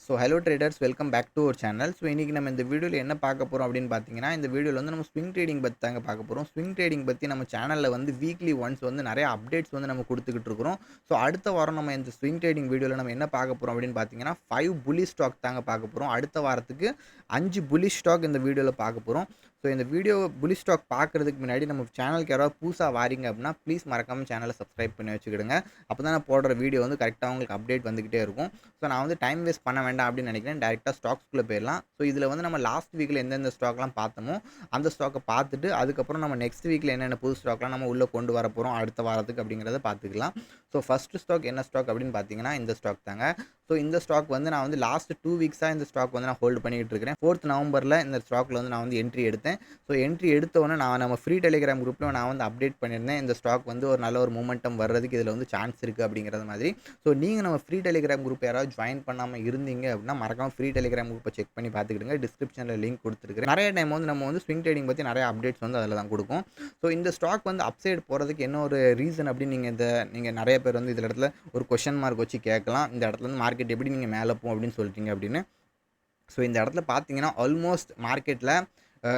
So hello traders, welcome back to our channel. So இன்றைக்கி நம்ம இந்த வீடியோவில் என்ன பார்க்க போகிறோம் அப்படின்னு பார்த்தீங்கன்னா, இந்த வீடியோவில் வந்து நம்ம ஸ்விங் ட்ரேடிங் பற்றி தாங்க பார்க்க போகிறோம். ஸ்விங் ட்ரேடிங் பற்றி நம்ம சேனலில் வந்து வீக்லி ஒன்ஸ் வந்து நிறைய அப்டேட்ஸ் வந்து நம்ம கொடுத்துக்கிட்டு இருக்கிறோம். ஸோ அடுத்த வாரம் நம்ம இந்த ஸ்விங் ட்ரேடிங் வீடியோவில் நம்ம என்ன பார்க்க போகிறோம் அப்படின்னு பார்த்தீங்கன்னா, 5 புல்லிஷ் ஸ்டாக் தாங்க பார்க்க போகிறோம். அடுத்த வாரத்துக்கு 5 புல்லிஷ் ஸ்டாக் இந்த வீடியோவில் பார்க்க போகிறோம். ஸோ இந்த வீடியோ புல்லிஷ் ஸ்டாக் பார்க்குறதுக்கு முன்னாடி நம்ம சேனலுக்கு யாராவது புதுசாக வாரீங்க அப்படின்னா ப்ளீஸ் மறக்காமல் சேனலை சப்ஸ்கிரைப் பண்ணி வச்சுக்கிடுங்க. அப்போ தான் நான் போடுற வீடியோ வந்து கரெக்டாக உங்களுக்கு அப்டேட் வந்துக்கிட்டே இருக்கும். ஸோ நான் வந்து டைம் வேஸ்ட் பண்ண வேண்டாம் அப்படின்னு நினைக்கிறேன். டேரெக்டாக ஸ்டாக்ஸ்குள்ளே போயிடலாம். ஸோ இதில் வந்து நம்ம லாஸ்ட் வீக்கில் எந்தெந்த ஸ்டாக்லாம் பார்த்தோமோ அந்த ஸ்டாக்கை பார்த்துட்டு அதுக்கப்புறம் நம்ம நெக்ஸ்ட் வீக்கில் என்னென்ன புது ஸ்டாக்லாம் நம்ம உள்ளே கொண்டு வர போகிறோம் அடுத்த வாரத்துக்கு அப்படிங்கிறத பார்த்துக்கலாம். ஸோ ஃபஸ்ட்டு ஸ்டாக் என்ன ஸ்டாக் அப்படின்னு பார்த்தீங்கன்னா இந்த ஸ்டாக் தாங்க. ஸோ இந்த ஸ்டாக் வந்து நான் வந்து லாஸ்ட் 2 வீக்ஸாக இந்த ஸ்டாக் வந்து நான் ஹோல்டு பண்ணிக்கிட்டு இருக்கிறேன். 4th நவம்பரில் இந்த ஸ்டாக்கில் வந்து நான் வந்து என்ட்ரி எடுத்தேன். ஸோ என்ட்ரி எடுத்தோன்னே நம்ம ஃப்ரீ டெலிகிராம் குரூப்பில் நான் வந்து அப்டேட் பண்ணியிருந்தேன். இந்த ஸ்டாக் வந்து ஒரு நல்ல ஒரு மூமெண்டம் வர்றதுக்கு இதில் வந்து சான்ஸ் இருக்குது அப்படிங்கிறது மாதிரி. ஸோ நீங்கள் நம்ம ஃப்ரீ டெலிகிராம் குரூப் யாராவது ஜாயின் பண்ணாமல் இருந்தீங்க அப்படின்னா மறக்காமல் ஃப்ரீ டெலிகிராம் குரூப்பை செக் பண்ணி பார்த்துக்கிடுங்க. டிஸ்கிரிப்ஷனில் லிங்க் கொடுத்துருக்கேன். நிறைய டைம் வந்து நம்ம வந்து ஸ்விங் ட்ரேடிங் பற்றி நிறைய அப்டேட்ஸ் வந்து அதில் தான் கொடுக்கும். ஸோ இந்த ஸ்டாக் வந்து அப்சைடு போகிறதுக்கு என்ன ஒரு ரீசன் அப்படின்னு நீங்கள் நிறைய பேர் வந்து இதில் இடத்துல ஒரு கொஷன் மார்க் வச்சு கேட்கலாம். இந்த இடத்துல வந்து மார்க்கெட் எப்படி நீங்கள் மேலே போகும் அப்படின்னு சொல்லிட்டீங்க அப்படின்னு. ஸோ இந்த இடத்துல பார்த்தீங்கன்னா ஆல்மோஸ்ட் மார்க்கெட்டில்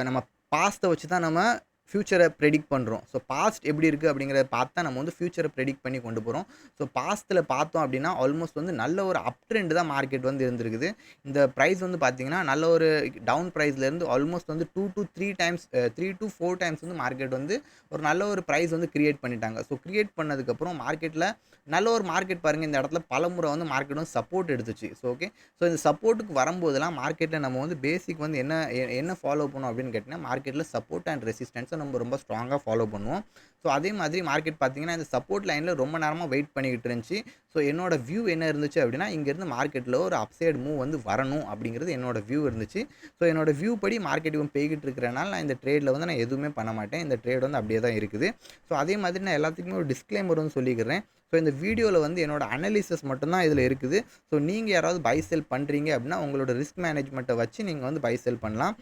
நம்ம பாஸ்ட்டை வச்சு தான் நம்ம ஃப்யூச்சரை ப்ரெடிக்ட் பண்ணுறோம். ஸோ பாஸ்ட் எப்படி இருக்குது அப்படிங்கிறத பார்த்தா நம்ம வந்து ஃப்யூச்சரை ப்ரெடிக்ட் பண்ணி கொண்டு போகிறோம். ஸோ பாஸ்ட்டில் பார்த்தோம் அப்படின்னா ஆல்மோஸ்ட் வந்து நல்ல ஒரு அப் ட்ரெண்ட் தான் மார்க்கெட் வந்து இருந்திருக்குது. இந்த ப்ரைஸ் வந்து பார்த்தீங்கன்னா நல்ல ஒரு டவுன் ப்ரைஸ்லேருந்து ஆல்மோஸ்ட் வந்து 2 to 3 டைம்ஸ் 3 to 4 டைம்ஸ் வந்து மார்க்கெட் வந்து ஒரு நல்ல ஒரு ப்ரைஸ் வந்து கிரியேட் பண்ணிட்டாங்க. ஸோ கிரியேட் பண்ணதுக்கப்புறம் மார்க்கெட்டில் நல்ல ஒரு மார்க்கெட் பாருங்கள். இந்த இடத்துல பலமுறை வந்து மார்க்கெட் வந்து சப்போர்ட் எடுத்துச்சு. ஸோ ஓகே, ஸோ இந்த சப்போர்ட்டுக்கு வரும்போதெல்லாம் மார்க்கெட்டில் நம்ம வந்து பேசிக் வந்து என்ன ஃபாலோ பண்ணோம் அப்படின்னு கேட்டிங்கன்னா மார்க்கெட்டில் சப்போர்ட் அண்ட் ரெசிஸ்டன்ஸை நம்ம ரொம்ப ஸ்ட்ராங்காக ஃபாலோ பண்ணுவோம். ஸோ அதே மாதிரி மார்க்கெட் பார்த்தீங்கன்னா இந்த சப்போர்ட் லைனில் ரொம்ப நேரமாக வெயிட் பண்ணிக்கிட்டு இருந்துச்சு. ஸோ என்னோட வியூ என்ன இருந்துச்சு அப்படின்னா இங்கேருந்து மார்க்கெட்டில் ஒரு அப்சைடு மூவ் வந்து வரணும் அப்படிங்கிறது என்னோட வியூ இருந்துச்சு. ஸோ என்னோட வியூ படி மார்க்கெட் இவன் போய்கிட்டு இருக்கிறனால நான் இந்த ட்ரேடில் வந்து நான் எதுவுமே பண்ண மாட்டேன். இந்த ட்ரேட் வந்து அப்படியே தான் இருக்குது. ஸோ அதே மாதிரி நான் எல்லாத்துக்குமே ஒரு டிஸ்க்ளைமர் வந்து சொல்லிக்கிறேன். ஸோ இந்த வீடியோவில் வந்து என்னோட அனாலிசிஸ் மட்டும்தான் இதில் இருக்குது. ஸோ நீங்கள் யாராவது பை செல் பண்ணுறீங்க அப்படின்னா உங்களோட ரிஸ்க் மேனேஜ்மெண்ட்டை வச்சு நீங்கள் வந்து பை செல் பண்ணலாம்.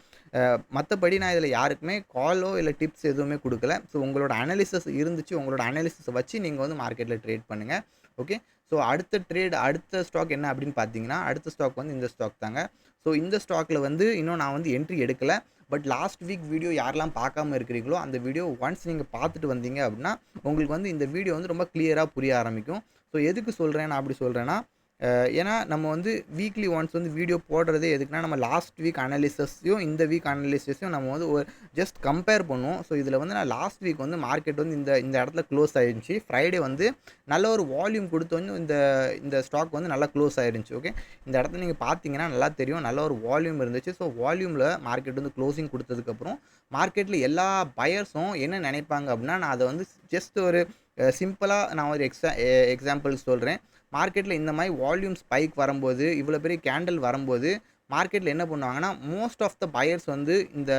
மற்றபடி நான் இதில் யாருக்குமே காலோ இல்லை டிப்ஸ் எதுவுமே கொடுக்கல. ஸோ உங்களோட அனாலிசிஸ் இருந்துச்சு, உங்களோட அனாலிசிஸை வச்சு நீங்கள் வந்து மார்க்கெட்டில் ட்ரேட் பண்ணுங்கள். ஓகே, ஸோ அடுத்த ஸ்டாக் என்ன அப்படின்னு பார்த்தீங்கன்னா அடுத்த ஸ்டாக் வந்து இந்த ஸ்டாக் தாங்க. ஸோ இந்த ஸ்டாக்கில் வந்து இன்னும் நான் வந்து என்ட்ரி எடுக்கலை. பட் லாஸ்ட் வீக் வீடியோ யாரெல்லாம் பார்க்காம இருக்கிறீங்களோ அந்த வீடியோ ஒன்ஸ் நீங்கள் பார்த்துட்டு வந்தீங்க அப்படின்னா உங்களுக்கு வந்து இந்த வீடியோ வந்து ரொம்ப கிளியராக புரிய ஆரம்பிக்கும். ஸோ எதுக்கு சொல்கிறேன் நான் அப்படி சொல்கிறேன்னா ஏன்னா நம்ம வந்து வீக்லி ஒன்ஸ் வந்து வீடியோ போடுறதே எதுக்குன்னா நம்ம லாஸ்ட் வீக் அனாலிசிஸையும் இந்த வீக் அனாலிசிஸையும் நம்ம வந்து ஒரு ஜஸ்ட் கம்பேர் பண்ணுவோம். ஸோ இதில் வந்து நான் லாஸ்ட் வீக் வந்து மார்க்கெட் வந்து இந்த இடத்துல க்ளோஸ் ஆகிருந்துச்சி. ஃப்ரைடே வந்து நல்ல ஒரு வால்யூம் கொடுத்து வந்து இந்த ஸ்டாக் வந்து நல்லா க்ளோஸ் ஆகிருந்துச்சி. ஓகே, இந்த இடத்துல நீங்கள் பார்த்தீங்கன்னா நல்லா தெரியும், நல்ல ஒரு வால்யூம் இருந்துச்சு. ஸோ வால்யூமில் மார்க்கெட் வந்து க்ளோசிங் கொடுத்ததுக்கப்புறம் மார்க்கெட்டில் எல்லா பையர்ஸும் என்ன நினைப்பாங்க அப்படின்னா நான் அதை வந்து ஜஸ்ட் ஒரு சிம்பிளாக நான் ஒரு எக்ஸாம்பிள் சொல்கிறேன். மார்க்கெட்டில் இந்த மாதிரி வால்யூம் ஸ்பைக் வரும்போது இவ்வளோ பெரிய கேண்டில் வரும்போது மார்க்கெட்டில் என்ன பண்ணுவாங்கன்னா மோஸ்ட் ஆஃப் த பையர்ஸ் வந்து இந்த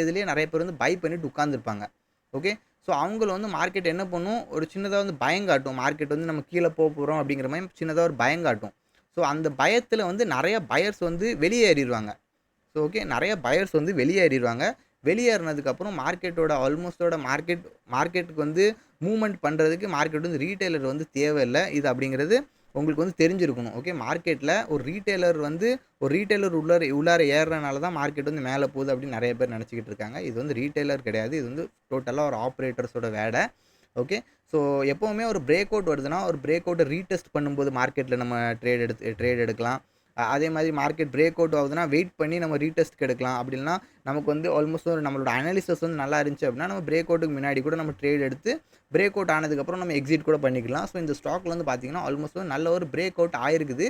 இதுலேயே நிறைய பேர் வந்து பை பண்ணிட்டு உட்காந்துருப்பாங்க. ஓகே, ஸோ அவங்கள வந்து மார்க்கெட் என்ன பண்ணும், ஒரு சின்னதாக வந்து பயங்காட்டும். மார்க்கெட் வந்து நம்ம கீழே போகிறோம் அப்படிங்கிற மாதிரி சின்னதாக ஒரு பயங்காட்டும். ஸோ அந்த பயத்தில் வந்து நிறைய பையர்ஸ் வந்து வெளியேறிடுவாங்க. ஸோ ஓகே, நிறைய பையர்ஸ் வந்து வெளியேறிடுவாங்க. வெளியேறினதுக்கப்புறம் மார்க்கெட்டுக்கு வந்து மூவ்மெண்ட் பண்ணுறதுக்கு மார்க்கெட் வந்து ரீட்டைலர் வந்து தேவையில்லை. இது அப்படிங்கிறது உங்களுக்கு வந்து தெரிஞ்சிருக்கணும். ஓகே, மார்க்கெட்டில் ஒரு ரீட்டைலர் உள்ளார ஏறுறனால தான் மார்க்கெட் வந்து மேலே போகுது அப்படின்னு நிறைய பேர் நினச்சிக்கிட்டு இருக்காங்க. இது வந்து ரீட்டைலர் கிடையாது. இது வந்து டோட்டலாக ஒரு ஆப்ரேட்டர்ஸோட வேலை. ஓகே, ஸோ எப்போவுமே ஒரு பிரேக் அவுட் வருதுன்னா ஒரு பிரேக் அவுட்டை ரீடெஸ்ட் பண்ணும்போது மார்க்கெட்டில் நம்ம ட்ரேட் எடுக்கலாம். அதே மாதிரி மார்க்கெட் பிரேக் அவுட் ஆகுதுன்னா வெயிட் பண்ணி நம்ம ரீடெஸ்ட் எடுக்கலாம். அப்படின்னா நமக்கு வந்து ஆல்மோஸ்ட் ஒரு நம்மளோட அனாலிசிஸ் வந்து நல்லா இருந்துச்சு அப்படின்னா நம்ம பிரேக் அவுட்டுக்கு முன்னாடி கூட நம்ம ட்ரேட் எடுத்து பிரேக் அவுட் ஆனதுக்கப்புறம் நம்ம எக்ஸிட் கூட பண்ணிக்கலாம். ஸோ இந்த ஸ்டாக்கில் வந்து பார்த்தீங்கன்னா ஆல்மோஸ்ட் வந்து நல்ல ஒரு பிரேக் அவுட் ஆயிருக்குது.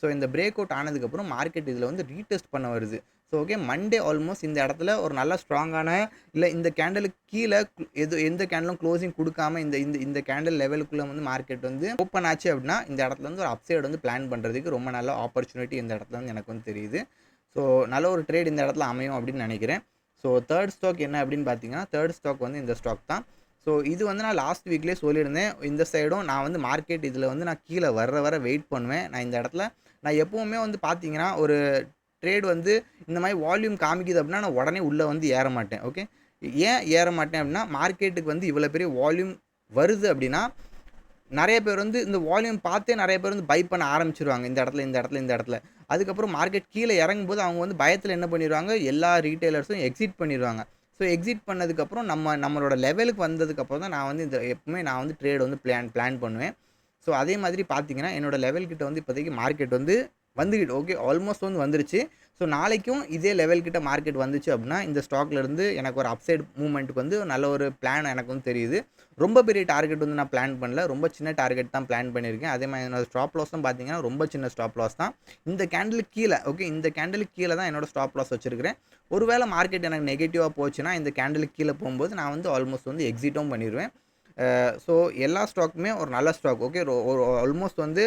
ஸோ இந்த பிரேக் அவுட் ஆனதுக்கப்புறம் மார்க்கெட் இதில் வந்து ரீடெஸ்ட் பண்ண வருது. ஸோ ஓகே, மண்டே ஆல்மோஸ்ட் இந்த இடத்துல ஒரு நல்ல ஸ்ட்ராங்கான இல்லை இந்த கேண்டலுக்கு கீழே எந்த கேண்டலும் க்ளோசிங் கொடுக்காம இந்த கேண்டல் லெவலுக்குள்ளே வந்து மார்க்கெட் வந்து ஓப்பன் ஆச்சு அப்படின்னா இந்த இடத்துல வந்து ஒரு அப்சைடு வந்து பிளான் பண்ணுறதுக்கு ரொம்ப நல்ல ஆப்பர்ச்சுனிட்டி இந்த இடத்துல வந்து எனக்கு வந்து தெரியுது. ஸோ நல்ல ஒரு ட்ரேட் இந்த இடத்துல அமையும் அப்படின்னு நினைக்கிறேன். ஸோ தேர்ட் ஸ்டாக் என்ன அப்படின்னு பார்த்தீங்கன்னா தேர்ட் ஸ்டாக் வந்து இந்த ஸ்டாக் தான். ஸோ இது வந்து நான் லாஸ்ட் வீக்லேயே சொல்லியிருந்தேன். இந்த சைடும் நான் வந்து மார்க்கெட் இதில் வந்து நான் கீழே வர வெயிட் பண்ணுவேன். நான் இந்த இடத்துல நான் எப்போவுமே வந்து பார்த்தீங்கன்னா ஒரு ட்ரேட் வந்து இந்த மாதிரி வால்யூம் காமிக்குது அப்படின்னா நான் உடனே உள்ளே வந்து ஏற மாட்டேன். ஓகே, ஏன் ஏற மாட்டேன் அப்படின்னா மார்க்கெட்டுக்கு வந்து இவ்வளோ பெரிய வால்யூம் வருது அப்படின்னா நிறைய பேர் வந்து இந்த வால்யூம் பார்த்தே நிறைய பேர் வந்து பை பண்ண ஆரம்பிச்சிருவாங்க இந்த இடத்துல. அதுக்கப்புறம் மார்க்கெட் கீழே இறங்கும்போது அவங்க வந்து பயத்தில் என்ன பண்ணிடுவாங்க, எல்லா ரீட்டெயிலர்ஸும் எக்ஸிட் பண்ணிடுவாங்க. ஸோ எக்ஸிட் பண்ணதுக்கப்புறம் நம்மளோட லெவலுக்கு வந்ததுக்கப்புறம் தான் நான் வந்து எப்பவுமே நான் வந்து ட்ரேட் வந்து பிளான் பண்ணுவேன். ஸோ அதே மாதிரி பார்த்தீங்கன்னா, என்னோட லெவல் கிட்ட வந்து இப்போதைக்கு மார்க்கெட் வந்து வந்துகிட்டு ஓகே ஆல்மோஸ்ட் வந்து வந்துருச்சு. ஸோ நாளைக்கும் இதே லெவல் கிட்ட மார்க்கெட் வந்துச்சு அப்படின்னா, இந்த ஸ்டாக்லேருந்து எனக்கு ஒரு அப்சைட் மூவ்மெண்ட்டுக்கு வந்து நல்ல ஒரு பிளான் எனக்கு வந்து தெரியுது. ரொம்ப பெரிய டார்கெட் வந்து நான் பிளான் பண்ணல. ரொம்ப சின்ன டார்கெட் தான் பிளான் பண்ணியிருக்கேன். அதே மாதிரி என்னோட ஸ்டாப் லாஸும் பார்த்தீங்கன்னா, ரொம்ப சின்ன ஸ்டாப் லாஸ் தான். இந்த கேண்டிலுக்கு கீழ ஓகே இந்த கேண்டிலுக்கு கீழ தான் என்னோட ஸ்டாப் லாஸ் வச்சிருக்கிறேன். ஒருவேளை மார்க்கெட் எனக்கு நெகட்டிவா போச்சுன்னா, இந்த கேண்டிலுக்கு கீழ போம்போது நான் வந்து ஆல்மோஸ்ட் வந்து எக்ஸிட்டும் பண்ணிருவேன். ஸோ எல்லா ஸ்டாக்குமே ஒரு நல்ல ஸ்டாக் ஓகே ஒரு ஆல்மோஸ்ட் வந்து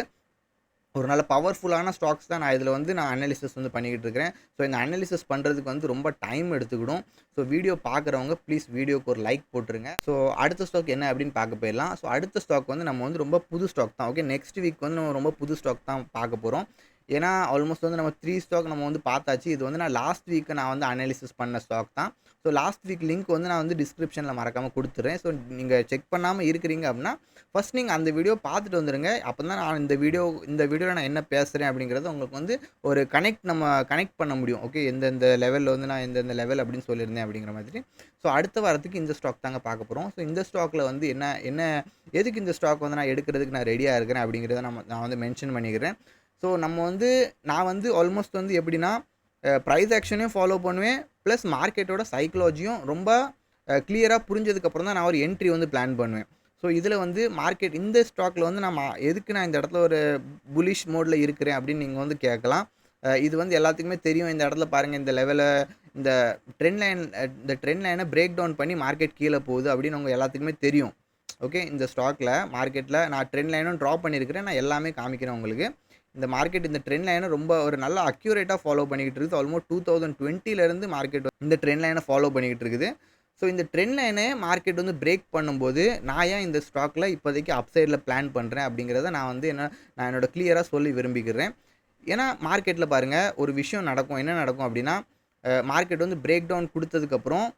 ஒரு நல்ல பவர்ஃபுல்லான ஸ்டாக்ஸ் தான் நான் அனாலிசிஸ் வந்து பண்ணிக்கிட்டு இருக்கிறேன். ஸோ இந்த அனாலிசிஸ் பண்ணுறதுக்கு வந்து ரொம்ப டைம் எடுத்துக்கிடும். ஸோ வீடியோ பார்க்குறவங்க ப்ளீஸ் வீடியோக்கு ஒரு லைக் போட்டுருங்க. ஸோ அடுத்த ஸ்டாக் என்ன அப்படின்னு பார்க்க போயிடலாம். ஸோ அடுத்த ஸ்டாக் வந்து நம்ம வந்து ரொம்ப புது ஸ்டாக் தான். ஓகே நெக்ஸ்ட் வீக் வந்து நம்ம ரொம்ப புது ஸ்டாக் தான் பார்க்க போகிறோம். ஏன்னா ஆல்மோஸ்ட் வந்து நம்ம 3 ஸ்டாக் நம்ம வந்து பார்த்தாச்சு. இது வந்து நான் லாஸ்ட் வீக் நான் வந்து அனாலிசிஸ் பண்ண ஸ்டாக் தான். ஸோ லாஸ்ட் வீக் லிங்க் வந்து நான் வந்து டிஸ்கிரிப்ஷனில் மறக்காமல் கொடுத்துட்றேன். ஸோ நீங்கள் செக் பண்ணாமல் இருக்கிறீங்க அப்படின்னா ஃபர்ஸ்ட் நீங்கள் அந்த வீடியோ பார்த்துட்டு வந்துருங்க. அப்போ தான் நான் இந்த வீடியோவில் நான் என்ன பேசுகிறேன் அப்படிங்கிறது உங்களுக்கு வந்து ஒரு கனெக்ட் பண்ண முடியும். ஓகே எந்தெந்த லெவலில் வந்து நான் எந்தெந்த லெவல் அப்படின்னு சொல்லியிருந்தேன் அப்படிங்கிற மாதிரி. ஸோ அடுத்த வாரத்துக்கு இந்த ஸ்டாக் தாங்க பார்க்க போகிறோம். ஸோ இந்த ஸ்டாக்கில் வந்து என்ன எதுக்கு இந்த ஸ்டாக் வந்து நான் எடுக்கிறதுக்கு நான் ரெடியாக இருக்கிறேன் அப்படிங்கிறத நான் வந்து மென்ஷன் பண்ணிக்கிறேன். ஸோ நான் வந்து ஆல்மோஸ்ட் வந்து எப்படின்னா ப்ரைஸ் ஆக்ஷனையும் ஃபாலோ பண்ணுவேன். ப்ளஸ் மார்க்கெட்டோட சைக்காலஜியும் ரொம்ப கிளியராக புரிஞ்சதுக்கப்புறம் தான் நான் ஒரு என்ட்ரி வந்து பிளான் பண்ணுவேன். ஸோ இதில் வந்து மார்க்கெட் இந்த ஸ்டாக்கில் வந்து எதுக்கு நான் இந்த இடத்துல ஒரு புலிஷ் மோடில் இருக்கிறேன் அப்படின்னு நீங்கள் வந்து கேட்கலாம். இது வந்து எல்லாத்துக்குமே தெரியும். இந்த இடத்துல பாருங்கள் இந்த ட்ரெண்ட் லைனை பிரேக் டவுன் பண்ணி மார்க்கெட் கீழே போகுது அப்படின்னு உங்கள் எல்லாத்துக்குமே தெரியும். ஓகே இந்த ஸ்டாக்கில் மார்க்கெட்டில் நான் ட்ரெண்ட் லைனும் ட்ரா பண்ணியிருக்கிறேன். நான் எல்லாமே காமிக்கிறேன் உங்களுக்கு. இந்த மார்க்கெட் இந்த ட்ரெண்ட் லைனை ரொம்ப ஒரு நல்ல அக்யூரேட்டாக ஃபாலோ பண்ணிக்கிட்டு இருக்குது. ஆல்மோஸ்ட் 2020 மார்க்கெட் இந்த ட்ரெண்ட் லைனை ஃபாலோ பண்ணிக்கிட்டு இருக்குது. ஸோ இந்த ட்ரெண்ட் லைனை மார்க்கெட் வந்து பிரேக் பண்ணும்போது நான் ஏன் இந்த ஸ்டாக்கில் இப்போதைக்கு அப்சைடில் பிளான் பண்ணுறேன் அப்படிங்கிறத நான் என்னோட கிளியராக சொல்லி விரும்பிக்கிறேன். ஏன்னா மார்க்கெட்டில் பாருங்கள் ஒரு விஷயம் நடக்கும். என்ன நடக்கும் அப்படின்னா மார்க்கெட் வந்து பிரேக் டவுன் கொடுத்ததுக்கப்புறம்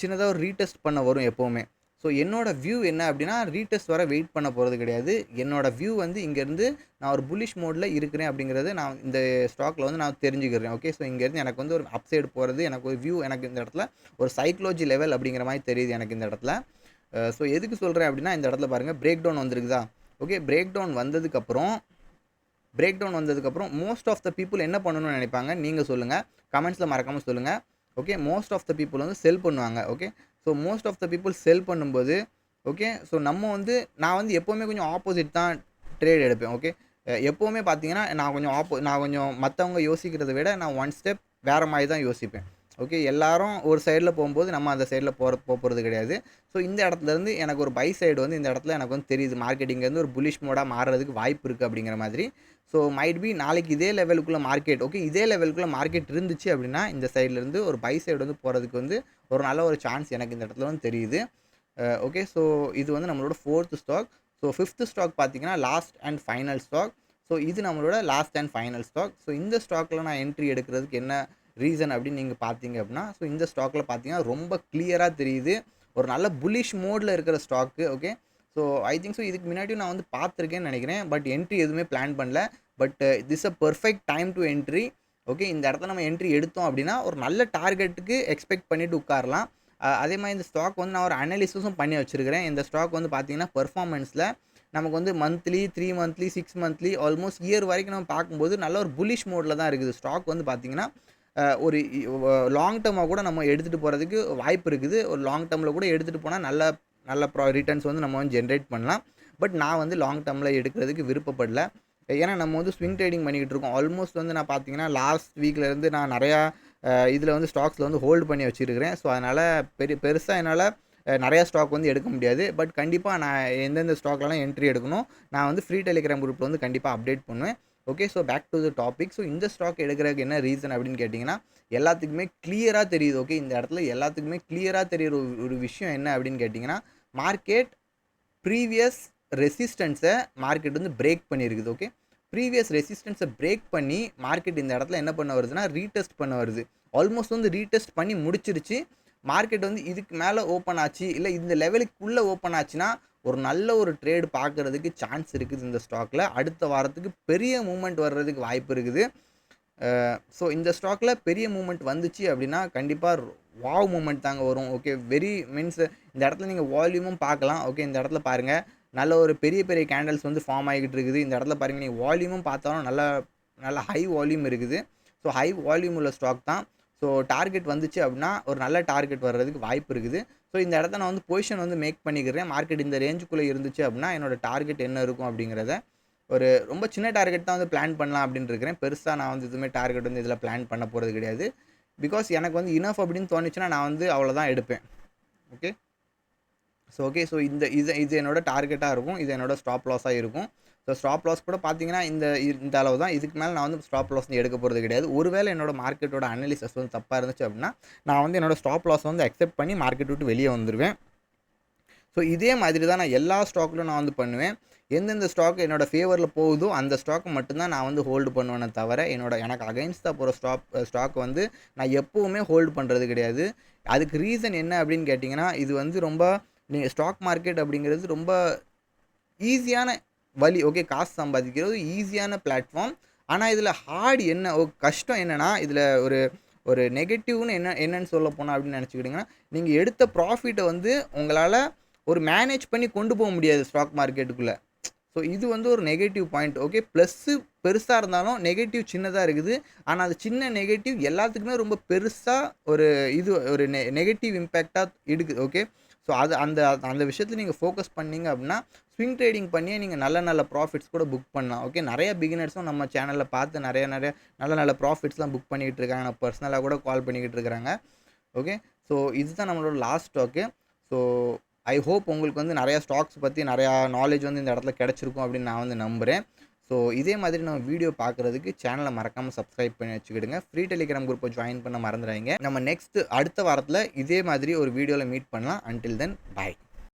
சின்னதாக ஒரு ரீடெஸ்ட் பண்ண வரும் எப்போவுமே. ஸோ என்னோட வியூ என்ன அப்படின்னா ரீடெஸ்ட் வர வெயிட் பண்ண போகிறது கிடையாது. என்னோட வியூ வந்து இங்கேருந்து நான் ஒரு புல்லிஷ் மோடில் இருக்கிறேன் அப்படிங்கிறது நான் இந்த ஸ்டாக்கில் வந்து நான் தெரிஞ்சுக்கிறேன். ஓகே ஸோ இங்கேருந்து எனக்கு வந்து ஒரு அப்சைடு போகிறது எனக்கு ஒரு வியூ எனக்கு இந்த இடத்துல ஒரு சைக்காலஜி லெவல் அப்படிங்கிற மாதிரி தெரியுது எனக்கு இந்த இடத்துல. ஸோ எதுக்கு சொல்கிறேன் அப்படின்னா இந்த இடத்துல பாருங்கள் பிரேக் டவுன் வந்துருக்குதா. ஓகே பிரேக் டவுன் வந்ததுக்கப்புறம் மோஸ்ட் ஆஃப் த பீப்புள் என்ன பண்ணணும்னு நினைப்பாங்க நீங்கள் சொல்லுங்கள், கமெண்ட்ஸில் மறக்காமல் சொல்லுங்கள். Okay most of the people வந்து செல் பண்ணுவாங்க. Okay so most of the people sell பண்ணும்போது ஓகே ஸோ நான் வந்து எப்போவுமே கொஞ்சம் ஆப்போசிட் தான் ட்ரேட் எடுப்பேன். ஓகே எப்போவுமே பார்த்தீங்கன்னா நான் கொஞ்சம் மற்றவங்க யோசிக்கிறத விட நான் ஒன் ஸ்டெப் வேறு மாதிரி தான் யோசிப்பேன். ஓகே எல்லாரும் ஒரு சைடில் போகும்போது நம்ம அந்த சைடில் போகிறது கிடையாது. ஸோ இந்த இடத்துலேருந்து எனக்கு ஒரு பை சைடு வந்து இந்த இடத்துல எனக்கு வந்து தெரியுது மார்க்கெட்டிங்லேருந்து ஒரு புல்லிஷ் மோடாக மாறுறதுக்கு வாய்ப்பு இருக்குது அப்படிங்கிற மாதிரி. ஸோ மைட் பி நாளைக்கு இதே லெவலுக்குள்ளே மார்க்கெட் இருந்துச்சு அப்படின்னா இந்த சைட்லேருந்து ஒரு பை சைடு வந்து போகிறதுக்கு வந்து ஒரு நல்ல ஒரு சான்ஸ் எனக்கு இந்த இடத்துல வந்து தெரியுது. ஓகே ஸோ இது வந்து நம்மளோட 4th stock. So 5th stock பார்த்தீங்கன்னா last and final stock. So இது நம்மளோட last and final stock. So இந்த ஸ்டாக்கில் நான் என்ட்ரி எடுக்கிறதுக்கு என்ன ரீசன் அப்படின்னு நீங்கள் பார்த்தீங்க அப்படின்னா ஸோ இந்த ஸ்டாக்கில் பார்த்தீங்கன்னா ரொம்ப கிளியராக தெரியுது ஒரு நல்ல புல்லிஷ் மோடில் இருக்கிற stock. Okay so I think so இதுக்கு முன்னாடியும் நான் வந்து பார்த்துருக்கேன்னு நினைக்கிறேன். பட் என்ட்ரி எதுவுமே பிளான் பண்ணல. But this a perfect time to entry. Okay இந்த இடத்துல நம்ம என்ட்ரி எடுத்தோம் அப்படின்னா ஒரு நல்ல டார்கெட்டுக்கு எக்ஸ்பெக்ட் பண்ணிவிட்டு உட்காரலாம். அதே மாதிரி இந்த ஸ்டாக் வந்து நான் ஒரு அனாலிசிஸும் பண்ணி வச்சுருக்கிறேன். இந்த ஸ்டாக் வந்து பார்த்தீங்கன்னா பெர்ஃபார்மன்ஸில் நமக்கு வந்து monthly 3 monthly 6 monthly almost year வரைக்கும் நம்ம பார்க்கும்போது நல்ல ஒரு புல்லிஷ் மோடில் தான் இருக்குது. ஸ்டாக் வந்து பார்த்தீங்கன்னா ஒரு லாங் டேர்மாக கூட நம்ம எடுத்துகிட்டு போகிறதுக்கு வாய்ப்பு இருக்குது. ஒரு லாங் டேர்மில் கூட எடுத்துகிட்டு போனால் நல்ல ரிட்டர்ன்ஸ் வந்து நம்ம வந்து ஜென்ரேட் பண்ணலாம். பட் நான் வந்து லாங் டேர்மில் எடுக்கிறதுக்கு விருப்பப்படல. ஏன்னா நம்ம வந்து ஸ்விங் ட்ரேடிங் பண்ணிக்கிட்டு இருக்கோம். ஆல்மோஸ்ட் வந்து நான் பார்த்தீங்கன்னா லாஸ்ட் வீக்லேருந்து நான் நிறையா இதில் வந்து ஸ்டாக்ஸில் வந்து ஹோல்டு பண்ணி வச்சுருக்கிறேன். ஸோ அதனால் பெருசாக என்னால் நிறையா ஸ்டாக் வந்து எடுக்க முடியாது. பட் கண்டிப்பாக நான் எந்தெந்த ஸ்டாக்லலாம் என்ட்ரி எடுக்கணும் நான் வந்து ஃப்ரீ டெலிகிராம் குரூப்பில் வந்து கண்டிப்பாக அப்டேட் பண்ணுவேன். Okay so back to the topic. So இந்த ஸ்டாக் எடுக்கிறதுக்கு என்ன ரீசன் அப்படின்னு கேட்டிங்கன்னா எல்லாத்துக்குமே கிளியராக தெரியுது. ஓகே இந்த இடத்துல எல்லாத்துக்குமே கிளியராக தெரியுற ஒரு விஷயம் என்ன அப்படின்னு கேட்டிங்கன்னா மார்க்கெட் ப்ரீவியஸ் ரெசிஸ்டன்ஸை மார்க்கெட் வந்து பிரேக் பண்ணியிருக்குது. ஓகே ப்ரீவியஸ் ரெசிஸ்டன்ஸை பிரேக் பண்ணி மார்க்கெட் இந்த இடத்துல என்ன பண்ண வருதுன்னா ரீடெஸ்ட் பண்ண வருது. ஆல்மோஸ்ட் வந்து ரீடெஸ்ட் பண்ணி முடிச்சிருச்சு. மார்க்கெட் வந்து இதுக்கு மேலே ஓப்பன் ஆச்சு இல்லை இந்த லெவலுக்குள்ளே ஓப்பன் ஆச்சுன்னா ஒரு நல்ல ஒரு ட்ரேடு பார்க்குறதுக்கு சான்ஸ் இருக்குது. இந்த ஸ்டாக்கில் அடுத்த வாரத்துக்கு பெரிய மூவ்மெண்ட் வர்றதுக்கு வாய்ப்பு இருக்குது. ஸோ இந்த ஸ்டாக்ல பெரிய மூவ்மெண்ட் வந்துச்சு அப்படின்னா கண்டிப்பாக வாவ் மூவ்மெண்ட் தாங்க வரும். ஓகே, வெரி மீன்ஸ் இந்த இடத்துல நீங்கள் வால்யூமும் பார்க்கலாம். ஓகே, இந்த இடத்துல பாருங்கள் நல்ல ஒரு பெரிய பெரிய கேண்டல்ஸ் வந்து ஃபார்ம் ஆகிட்டு இருக்குது. இந்த இடத்துல பாருங்கள், நீங்கள் வால்யூமும் பார்த்தாலும் நல்ல ஹை வால்யூம் இருக்குது. ஸோ ஹை வால்யூம் உள்ள ஸ்டாக் தான். ஸோ டார்கெட் வந்துச்சு அப்படின்னா ஒரு நல்ல டார்கெட் வர்றதுக்கு வாய்ப்பு இருக்குது. ஸோ இந்த இடத்த நான் வந்து பொசிஷன் வந்து மேக் பண்ணிக்கிறேன். மார்க்கெட் இந்த ரேஞ்சுக்குள்ளே இருந்துச்சு அப்படின்னா என்னோட டார்கெட் என்ன இருக்கும் அப்படிங்கிறத ஒரு ரொம்ப சின்ன டார்கெட் தான் வந்து பிளான் பண்ணலாம் அப்படின்னு இருக்கிறேன். பெருசாக நான் வந்து எதுவுமே டார்கெட் வந்து இதில் பிளான் பண்ண போகிறது கிடையாது. பிகாஸ் எனக்கு வந்து இனஃப் அப்படின்னு தோணுச்சுன்னா நான் வந்து அவ்வளோதான் எடுப்பேன். ஓகே, ஸோ இது என்னோட டார்கெட்டாக இருக்கும். இது என்னோட ஸ்டாப் லாஸாக இருக்கும். ஸோ ஸ்டாப் லாஸ் கூட பார்த்தீங்கன்னா இந்த அளவு தான். இதுக்கு மேலே நான் வந்து ஸ்டாப் லாஸ் வந்து எடுக்க போகிறது கிடையாது. ஒருவேளை என்னோட மார்க்கெட்டோட அனலிசிஸ் வந்து தப்பாக இருந்துச்சு அப்படின்னா நான் வந்து என்னோட ஸ்டாப் லாஸ் வந்து அக்செப்ட் பண்ணி மார்க்கெட் விட்டு வெளியே வந்துடுவேன். ஸோ இதே மாதிரி தான் நான் எல்லா ஸ்டாக்லையும் நான் வந்து பண்ணுவேன். எந்தெந்த ஸ்டாக் என்னோட ஃபேவரில் போகுதோ அந்த ஸ்டாக்கை மட்டும்தான் நான் வந்து ஹோல்டு பண்ணுவேனே தவிர எனக்கு அகைன்ஸ்டாக போகிற ஸ்டாக் வந்து நான் எப்போவுமே ஹோல்டு பண்ணுறது கிடையாது. அதுக்கு ரீசன் என்ன அப்படின்னு கேட்டிங்கன்னா, இது வந்து ரொம்ப ஸ்டாக் மார்க்கெட் அப்படிங்கிறது ரொம்ப ஈஸியான வழி. ஓகே, காசு சம்பாதிக்கிறது ஈஸியான பிளாட்ஃபார்ம். ஆனால் இதில் ஹார்ட் என்ன கஷ்டம் என்னென்னா, இதில் ஒரு நெகட்டிவ்னு என்னன்னு சொல்ல போனால் அப்படின்னு நினச்சிக்கிட்டிங்கன்னா, நீங்கள் எடுத்த ப்ராஃபிட்டை வந்து உங்களால் ஒரு மேனேஜ் பண்ணி கொண்டு போக முடியாது ஸ்டாக் மார்க்கெட்டுக்குள்ளே. ஸோ இது வந்து ஒரு நெகட்டிவ் பாயிண்ட். ஓகே, ப்ளஸ்ஸு பெருசாக இருந்தாலும் நெகட்டிவ் சின்னதாக இருக்குது. ஆனால் அது சின்ன நெகட்டிவ் எல்லாத்துக்குமே ரொம்ப பெருசாக ஒரு நெகட்டிவ் இம்பேக்டாக இருக்குது. ஓகே, ஸோ அந்த விஷயத்தில் நீங்கள் ஃபோக்கஸ் பண்ணிங்க அப்படின்னா ஸ்விங் ட்ரேடிங் பண்ணியே நீங்கள் நல்ல ப்ராஃபிட்ஸ் கூட புக் பண்ணலாம். ஓகே, நிறைய பிகினர்ஸும் நம்ம சேனலில் பார்த்து நிறைய நல்ல ப்ராஃபிட்ஸ்லாம் புக் பண்ணிக்கிட்டு இருக்காங்க. நான் பர்சனலாக கூட கால் பண்ணிக்கிட்டு இருக்கிறாங்க. ஓகே, ஸோ இதுதான் நம்மளோட last stock. So I hope உங்களுக்கு வந்து நிறையா ஸ்டாக்ஸ் பற்றி நிறையா நாலேஜ் வந்து இந்த இடத்துல கிடச்சிருக்கும் அப்படின்னு நான் வந்து நம்புகிறேன். ஸோ இதே மாதிரி நம்ம வீடியோ பார்க்குறதுக்கு சேனலை மறக்காமல் சப்ஸ்கிரைப் பண்ணி வச்சுக்கிடுங்க. ஃப்ரீ டெலிகிராம் குரூப்பை ஜாயின் பண்ண மறந்துடாதீங்க. நம்ம அடுத்த வாரத்தில் இதே மாதிரி ஒரு வீடியோவில் மீட் பண்ணலாம். அன்டில் தென் பாய்.